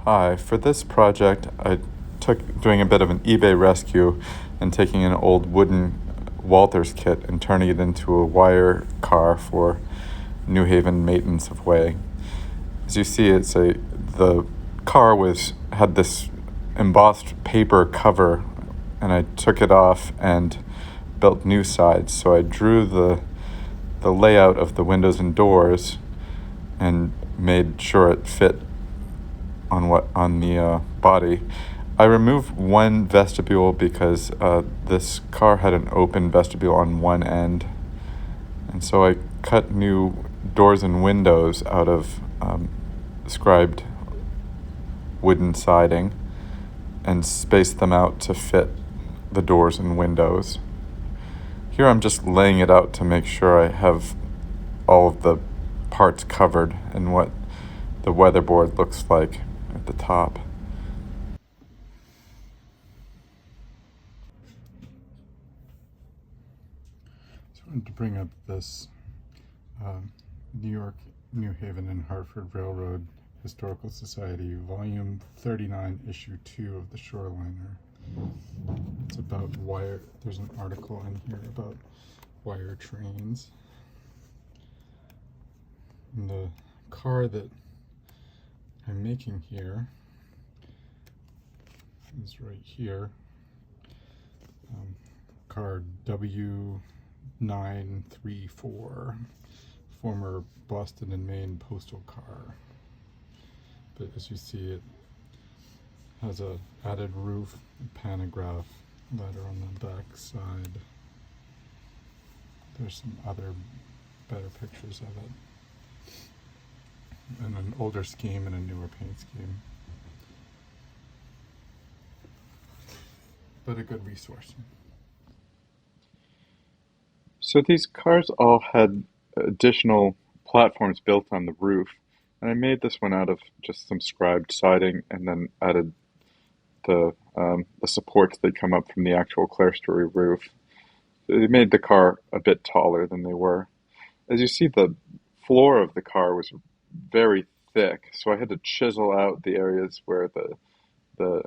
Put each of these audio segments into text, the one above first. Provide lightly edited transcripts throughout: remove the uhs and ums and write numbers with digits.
Hi, for this project, I took doing a bit of an eBay rescue and taking an old wooden Walters kit and turning it into a wire car for New Haven maintenance of way. As you see, the car had this embossed paper cover, and I took it off and built new sides. So I drew the layout of the windows and doors and made sure it fit on the body. I removed one vestibule because this car had an open vestibule on one end, and so I cut new doors and windows out of scribed wooden siding and spaced them out to fit the doors and windows. Here I'm just laying it out to make sure I have all of the parts covered and what the weatherboard looks like at the top. So I wanted to bring up this New York, New Haven, and Hartford Railroad Historical Society, Volume 39, Issue 2 of the Shoreliner. It's about wire. There's an article in here about wire trains. And the car that I'm making here is right here. Car W934, former Boston and Maine postal car. But as you see, it has a added roof, a pantograph ladder on the back side. There's some other better pictures of it, and an older scheme and a newer paint scheme. But a good resource. So these cars all had additional platforms built on the roof, and I made this one out of just some scribed siding and then added the supports that come up from the actual clerestory roof. It made the car a bit taller than they were. As you see, the floor of the car was very thick, so I had to chisel out the areas where the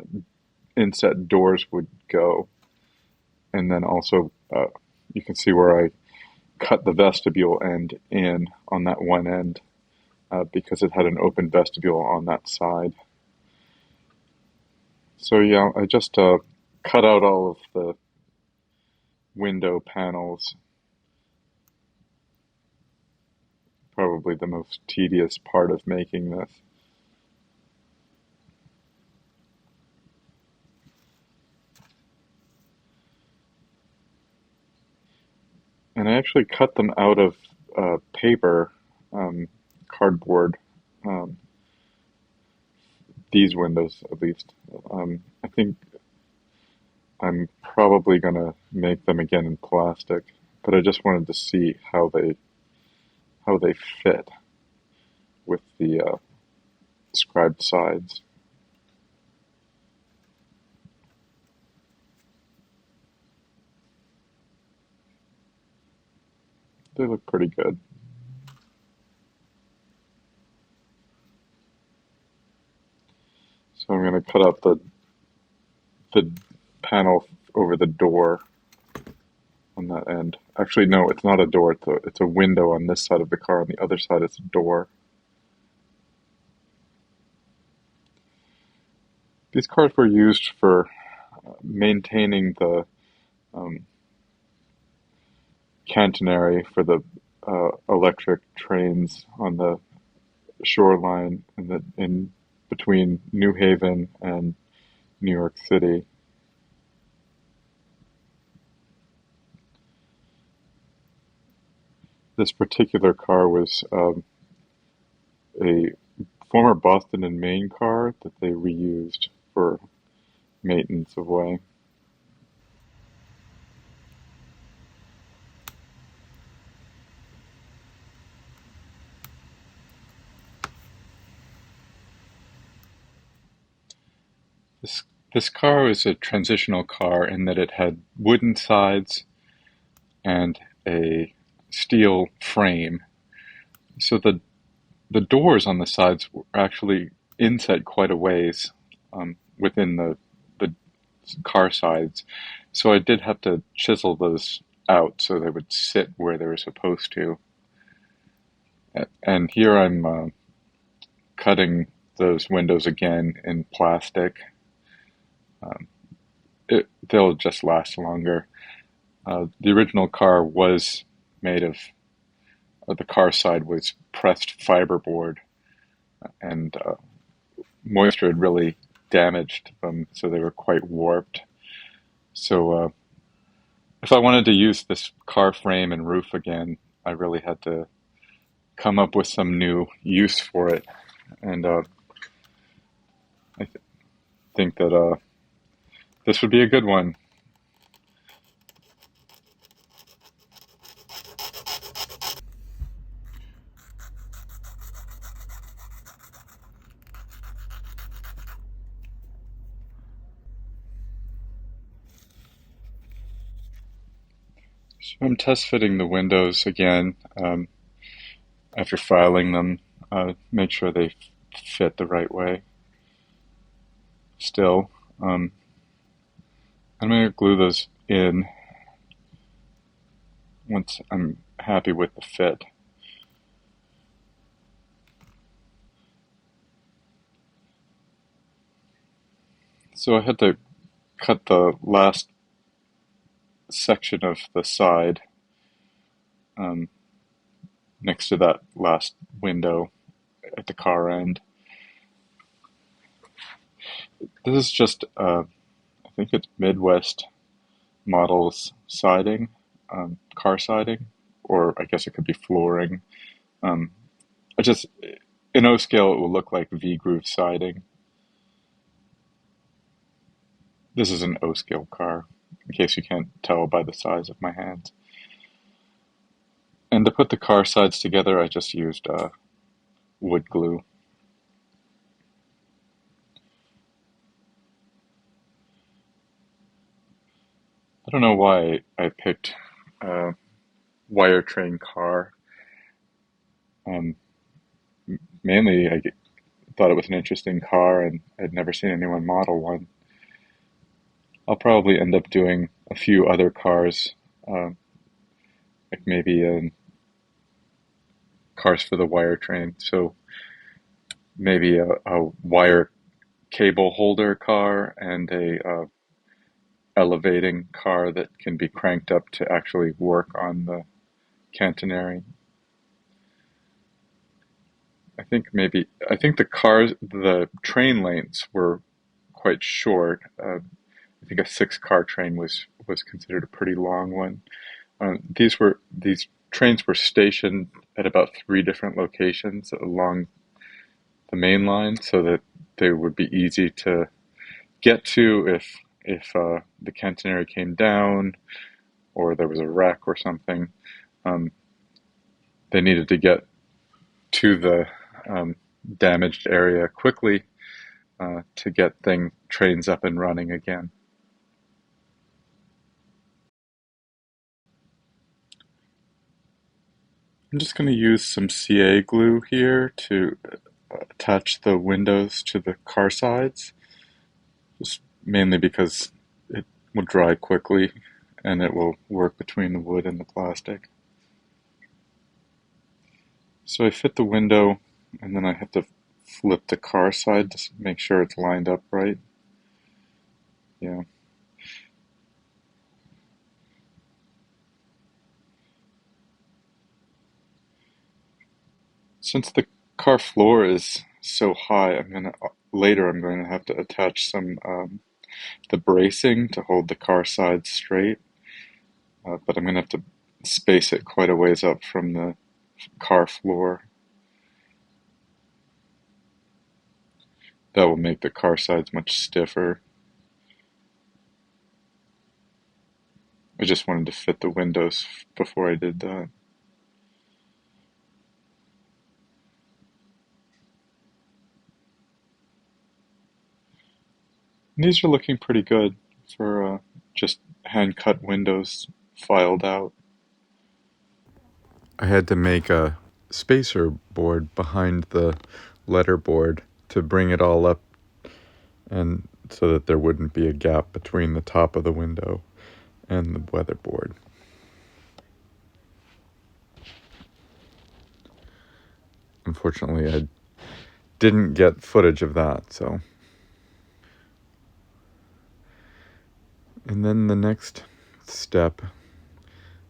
inset doors would go. And then also, you can see where I cut the vestibule end in on that one end because it had an open vestibule on that side. So yeah, I just cut out all of the window panels. Probably the most tedious part of making this. And I actually cut them out of paper, cardboard, um, these windows at least. I think I'm probably going to make them again in plastic, but I just wanted to see how they fit with the scribed sides. They look pretty good. So I'm going to cut out the panel over the door on that end. Actually, no, it's not a door. It's a window on this side of the car. On the other side, it's a door. These cars were used for maintaining the um, catenary for the electric trains on the shoreline in between New Haven and New York City. This particular car was a former Boston and Maine car that they reused for maintenance of way. This this car was a transitional car in that it had wooden sides and a steel frame. So the doors on the sides were actually inset quite a ways within the car sides. So I did have to chisel those out so they would sit where they were supposed to. And here I'm cutting those windows again in plastic. Um, they'll just last longer. The original car was made of, the car side was pressed fiberboard, and moisture had really damaged them, so they were quite warped. So if I wanted to use this car frame and roof again, I really had to come up with some new use for it. And I think that this would be a good one. So I'm test fitting the windows again after filing them. Make sure they fit the right way. Still, I'm going to glue those in once I'm happy with the fit. So I had to cut the last section of the side um, next to that last window at the car end. This is just, I think it's Midwest Models siding, car siding, or I guess it could be flooring. Um, I just, in O scale, it will look like V-groove siding. This is an O scale car, in case you can't tell by the size of my hands. And to put the car sides together, I just used wood glue. I don't know why I picked a wire train car. Um, Mainly, I thought it was an interesting car, and I'd never seen anyone model one. I'll probably end up doing a few other cars, like maybe cars for the wire train. So maybe a wire cable holder car and a elevating car that can be cranked up to actually work on the catenary. I think the train lengths were quite short. I think a six-car train was considered a pretty long one. These trains were stationed at about three different locations along the main line, so that they would be easy to get to if the catenary came down or there was a wreck or something. Um, they needed to get to the damaged area quickly to get trains up and running again. I'm just going to use some CA glue here to attach the windows to the car sides, just mainly because it will dry quickly and it will work between the wood and the plastic. So I fit the window, and then I have to flip the car side to make sure it's lined up right. Yeah. Since the car floor is so high, I'm going to have to attach some the bracing to hold the car sides straight. But I'm going to have to space it quite a ways up from the car floor. That will make the car sides much stiffer. I just wanted to fit the windows before I did that. And these are looking pretty good for just hand-cut windows filed out. I had to make a spacer board behind the letter board to bring it all up, and so that there wouldn't be a gap between the top of the window and the weatherboard. Unfortunately, I didn't get footage of that, so. And then the next step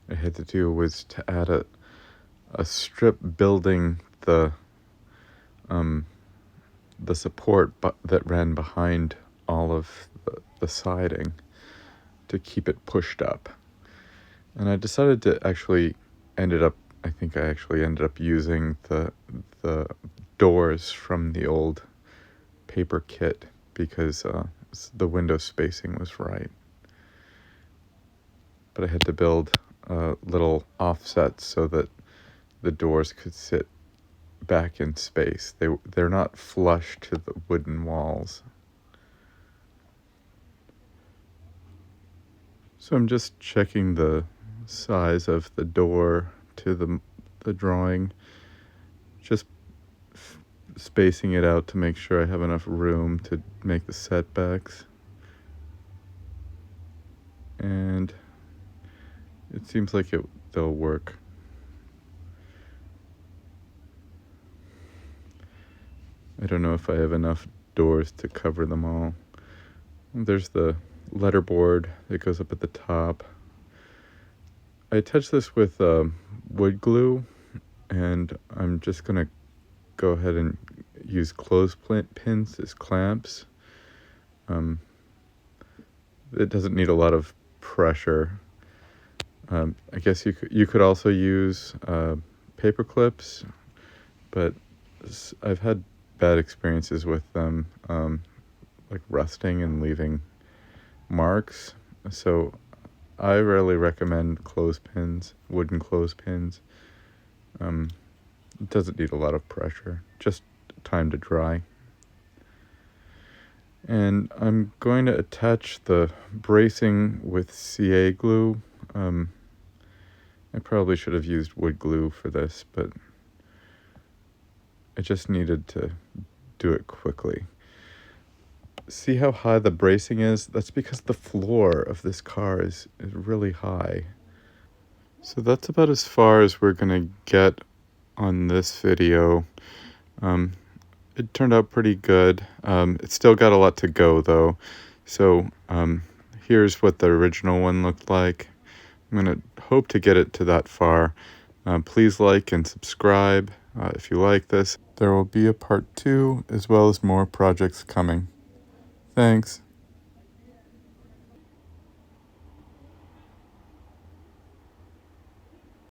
I had to do was to add a strip building the support that ran behind all of the siding to keep it pushed up. And I decided to I think I actually ended up using the doors from the old paper kit because the window spacing was right. But I had to build little offsets so that the doors could sit back in space. They're not flush to the wooden walls. So I'm just checking the size of the door to the drawing, just spacing it out to make sure I have enough room to make the setbacks. And it seems like they'll work. I don't know if I have enough doors to cover them all. There's the letterboard that goes up at the top. I attached this with wood glue, and I'm just going to go ahead and use clothespins as clamps. It doesn't need a lot of pressure. I guess you could also use paper clips, but I've had bad experiences with them, like rusting and leaving marks. So I rarely recommend clothespins, wooden clothespins. It doesn't need a lot of pressure, just time to dry. And I'm going to attach the bracing with CA glue. I probably should have used wood glue for this, but I just needed to do it quickly. See how high the bracing is? That's because the floor of this car is really high. So that's about as far as we're going to get on this video. It turned out pretty good. It's still got a lot to go, though. So here's what the original one looked like. I'm going to hope to get it to that far. Please like and subscribe if you like this. There will be a part 2 as well as more projects coming. Thanks.